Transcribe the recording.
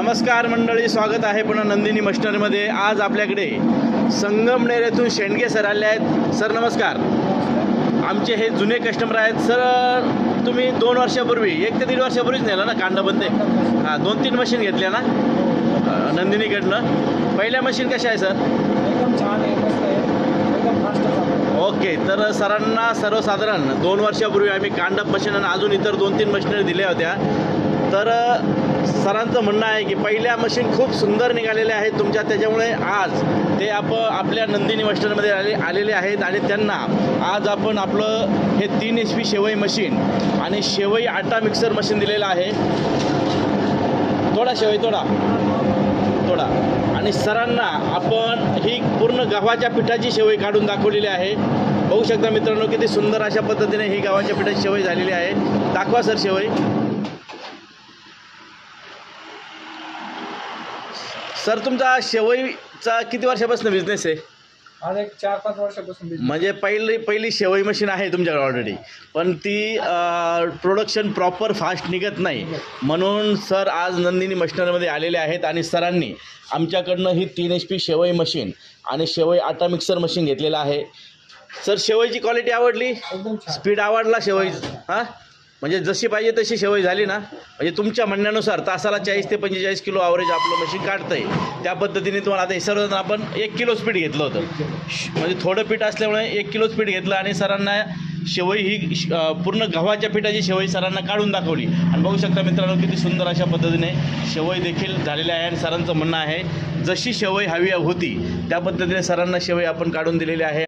नमस्कार मंडळी, स्वागत आहे पुन्हा नंदिनी मशिनरीमध्ये। आज आपल्याकडे संगमनेर येथून शेंडगे सर आले आहेत। सर नमस्कार। आमचे हे जुने कस्टमर आहेत। सर तुम्ही 2 वर्षापूर्वी 1 ते 1.5 वर्षापूर्वीच नेलं ना कांडाबंदे? हां, 2-3 मशीन घेतल्या ना नंदिनीकडनं। पहिल्या मशीन कशा आहे सर? एकदम छान आहे, मस्त आहे, एकदम फास्ट आहे। ओके, तर सरांना सर्वसाधारण 2 वर्षापूर्वी आम्ही कांडप मशीन आणि अजून इतर 2-3 मशिनरी दिल्या होत्या। तर सरांचं म्हणणं आहे की पहिल्या मशीन खूप सुंदर निघालेल्या आहेत तुमच्या, त्याच्यामुळे आज ते आपल्या नंदिनी मशिनरीमध्ये आलेले आहेत आणि त्यांना आज आपण आपलं हे 3 HP शेवई मशीन आणि शेवई आटा मिक्सर मशीन दिलेलं आहे। थोडा शेवई थोडा आणि सरांना आपण ही पूर्ण गव्हाच्या पिठाची शेवई काढून दाखवलेली आहे। बघू शकता मित्रांनो, किती सुंदर अशा पद्धतीने ही गव्हाच्या पिठाची शेवई झालेली आहे। दाखवा सर शेवई। सर तुमचा शेवईचा किती वर्षापासून बिझनेस आहे? आज एक 4-5 वर्षापासून म्हणजे पहिली शेवई मशीन आहे तुमच्याकडे ऑलरेडी, पण ती प्रोडक्शन प्रॉपर फास्ट निघत नाही, म्हणून सर आज नंदिनी मशिनरीमध्ये आलेले आहेत आणि सरांनी आमच्याकडनं ही 3 HP शेवई मशीन आणि शेवई आटा मिक्सर मशीन घेतलेलं आहे। सर शेवईची क्वालिटी आवडली? एकदम छान। स्पीड आवडला शेवई? हां, म्हणजे जशी पाहिजे तशी शेवई झाली ना? म्हणजे तुमच्या म्हणण्यानुसार तासाला 40 ते 45 किलो ॲव्हरेज आपलं मशीन काढतं आहे, त्या पद्धतीने तुम्हाला आता हे सर्व आपण 1 किलो स्पीड घेतलं होतं, म्हणजे थोडं पीठ असल्यामुळे 1 किलो स्पीड घेतलं आणि सरांना शेवई ही पूर्ण गव्हाच्या पिठाची शेवई सरांना काढून दाखवली आणि बघू शकता मित्रांनो किती सुंदर अशा पद्धतीने शेवई देखील झालेली आहे। आणि सरांचं म्हणणं आहे जशी शेवई हवी होती त्या पद्धतीने सरांना शेवई आपण काढून दिलेली आहे।